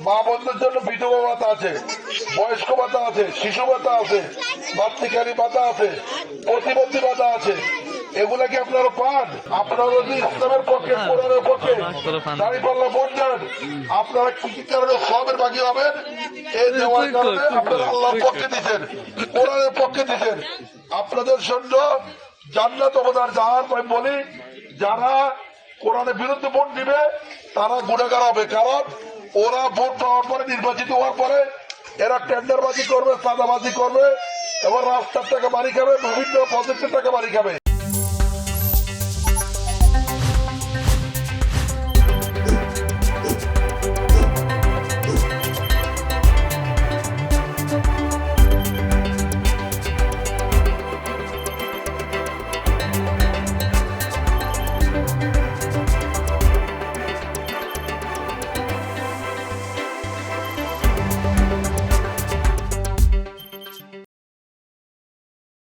মা বোনদের জন্য বিধবা ভাতা আছে, বয়স্ক ভাতা আছে, শিশু ভাতা আছে, মাতৃকালী ভাতা আছে, প্রতিবন্ধী ভাতা আছে। এগুলা কি আপনারা পান? আপনারা যদি ইসলামের পক্ষে, কোরআনের পক্ষে দাঁড়িপাল্লা ভোট দেন, আপনারা কি কি কারণে সবের বাকি হবেন? এই দেওয়ার কারণে আপনারা আল্লাহর পক্ষে দিচ্ছেন, কোরআনের পক্ষে দিচ্ছেন। আপনাদের জন্য জান্নাত অবদান যাওয়ার আমি বলি, যারা কোরআনের বিরুদ্ধে ভোট দিবে তারা গুণাগার হবে। কারণ ওরা ভোট পাওয়ার পরে, নির্বাচিত হওয়ার পরে এরা টেন্ডারবাজি করবে, চাঁদাবাজি করবে এবং রাস্তার টাকা বাড়ি খাবে, বিভিন্ন প্রজেক্টের টাকা বাড়ি খাবে।